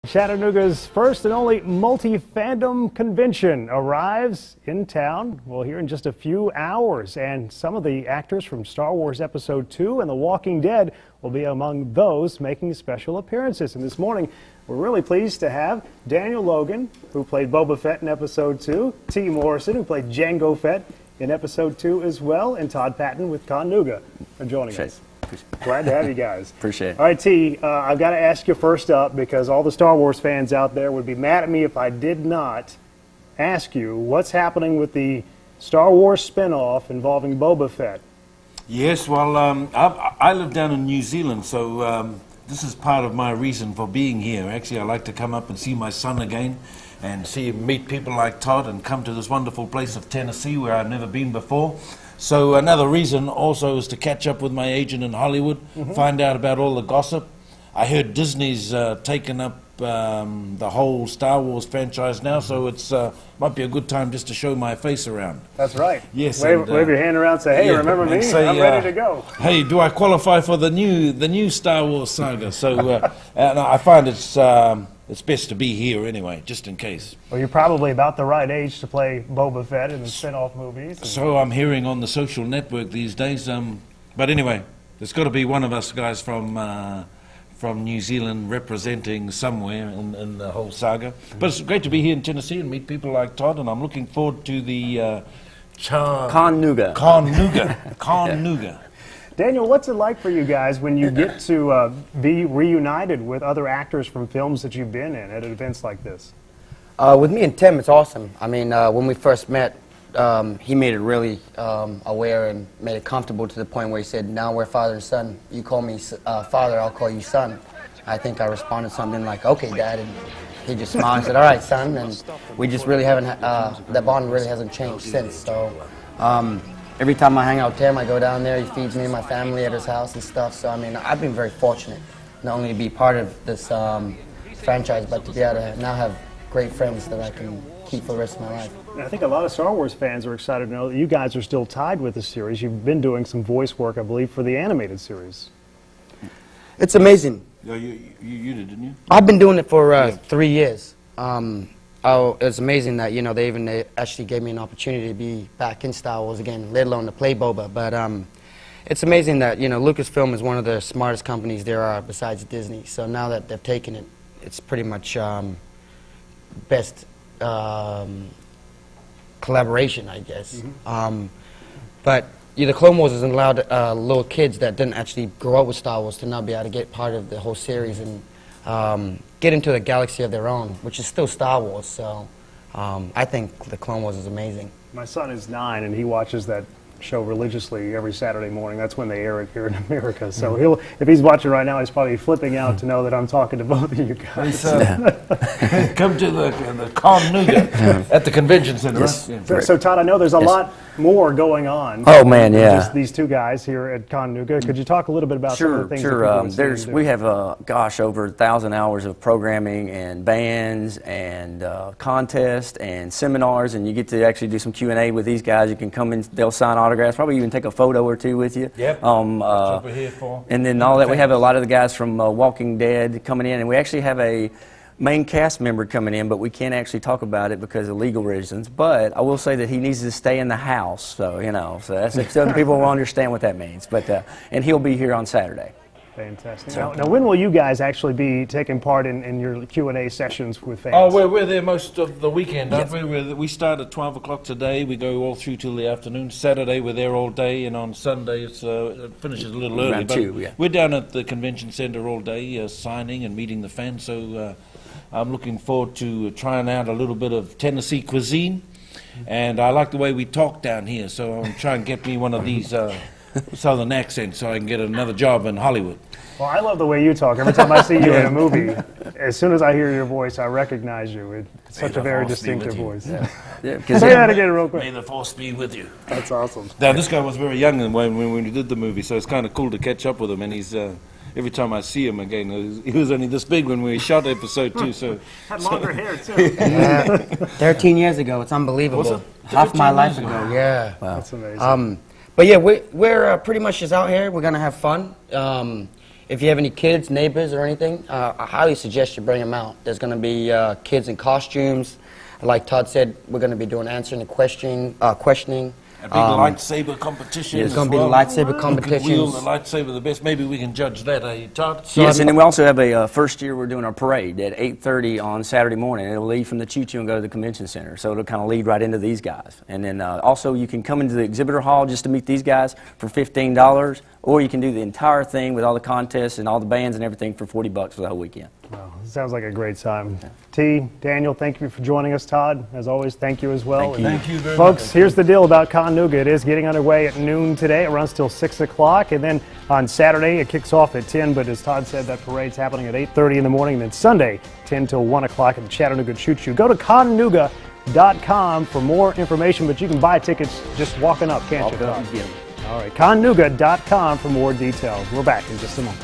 Chattanooga's first and only multi-fandom convention arrives in town, well, here in just a few hours. And some of the actors from Star Wars Episode 2 and The Walking Dead will be among those making special appearances. And this morning, we're really pleased to have Daniel Logan, who played Boba Fett in Episode 2, Temuera Morrison, who played Jango Fett in Episode 2 as well, and Todd Patton with Con Nooga for joining us. Glad to have you guys. Appreciate it. All right, T, I've got to ask you first up, because all the Star Wars fans out there would be mad at me if I did not ask you what's happening with the Star Wars spinoff involving Boba Fett. Yes, well, I live down in New Zealand, so this is part of my reason for being here. Actually, I like to come up and see my son again and meet people like Todd and come to this wonderful place of Tennessee where I've never been before. So another reason also is to catch up with my agent in Hollywood, find out about all the gossip. I heard Disney's taken up the whole Star Wars franchise now, so it's might be a good time just to show my face around. That's right. Yes. Wave your hand around and say, hey, yeah, remember me? Say, I'm ready to go. Hey, do I qualify for the new Star Wars saga? So and I find it's best to be here anyway, just in case. Well, you're probably about the right age to play Boba Fett in the spin-off movies. So I'm hearing on the social network these days. But anyway, there's got to be one of us guys from New Zealand representing somewhere in the whole saga. But it's great to be here in Tennessee and meet people like Todd, and I'm looking forward to the Con Nooga. Con Nooga. Con Nooga. Daniel, what's it like for you guys when you get to be reunited with other actors from films that you've been in at events like this? With me and Tim, it's awesome. I mean, when we first met, he made it really aware and made it comfortable to the point where he said, now we're father and son. You call me father, I'll call you son. I think I responded something like, okay, Dad, and he just smiled and said, all right, son, and we just really haven't, that bond really hasn't changed since. So every time I hang out with Tim, I go down there, he feeds me and my family at his house and stuff. So, I mean, I've been very fortunate not only to be part of this franchise, but to be able to now have great friends that I can keep for the rest of my life. I think a lot of Star Wars fans are excited to know that you guys are still tied with the series. You've been doing some voice work, I believe, for the animated series. It's amazing. Yeah, you did, didn't you? I've been doing it for 3 years. It's amazing that, you know, they actually gave me an opportunity to be back in Star Wars again, let alone to play Boba. But it's amazing that, you know, Lucasfilm is one of the smartest companies there are besides Disney. So now that they've taken it, it's pretty much best collaboration, I guess. But the Clone Wars has allowed little kids that didn't actually grow up with Star Wars to now be able to get part of the whole series and get into a galaxy of their own, which is still Star Wars. So I think the Clone Wars is amazing. My son is 9, and he watches that show religiously every Saturday morning. That's when they air it here in America. So if he's watching right now, he's probably flipping out to know that I'm talking to both of you guys. Come to the Con Nooga at the convention center. Yes. Right? Yeah. So Todd, I know there's a lot more going on. Oh man, yeah. Just these two guys here at Con Nooga. Could you talk a little bit about some of the things that people we have gosh, over 1,000 hours of programming and bands and contests and seminars, and you get to actually do some Q&A with these guys. You can come in, they'll sign autographs, probably even take a photo or two with you. Yep. That's what we're here for. And then all that, we have a lot of the guys from Walking Dead coming in, and we actually have a main cast member coming in, but we can't actually talk about it because of legal reasons. But I will say that he needs to stay in the house, so you know, so that's if some people will understand what that means. But and he'll be here on Saturday. Fantastic. Now, when will you guys actually be taking part in your Q&A sessions with fans? Oh, we're there most of the weekend, aren't we? We start at 12 o'clock today. We go all through till the afternoon. Saturday, we're there all day, and on Sunday, it finishes a little early. Around 2, yeah. We're down at the convention center all day, signing and meeting the fans, so I'm looking forward to trying out a little bit of Tennessee cuisine, and I like the way we talk down here, so I'm trying to get me one of these southern accents so I can get another job in Hollywood. Well, I love the way you talk. Every time I see you in a movie, as soon as I hear your voice, I recognize you. It's such a very distinctive voice. Yeah. Say that again real quick. May the force be with you. That's awesome. Now, this guy was very young when we did the movie, so it's kind of cool to catch up with him, and he's... every time I see him again, he was only this big when we shot episode 2. So had longer hair too. 13 years ago, it's unbelievable. Half my life ago, yeah. Wow. That's amazing. But yeah, we're pretty much just out here. We're gonna have fun. if you have any kids, neighbors, or anything, I highly suggest you bring them out. There's going to be kids in costumes. Like Todd said, we're going to be doing answering the questioning. A big lightsaber competition. There's as going to be well. lightsaber Who competitions. can wield the lightsaber the best? Maybe we can judge that, Todd? Yes, and then we also have a first year we're doing our parade at 8:30 on Saturday morning. It'll leave from the choo-choo and go to the convention center, so it'll kind of lead right into these guys. And then also you can come into the exhibitor hall just to meet these guys for $15, or you can do the entire thing with all the contests and all the bands and everything for $40 for the whole weekend. Wow, sounds like a great time. T, Daniel, thank you for joining us. Todd, as always, thank you as well. Thank you. Thank you very much. Folks, here's the deal about Con Nooga. It is getting underway at noon today. It runs till 6 o'clock, and then on Saturday it kicks off at 10, but as Todd said, that parade's happening at 8:30 in the morning, and then Sunday, 10 till 1 o'clock at the Chattanooga Choo-Choo. Go to connooga.com for more information, but you can buy tickets just walking up, can't you, Todd? All right, connooga.com for more details. We're back in just a moment.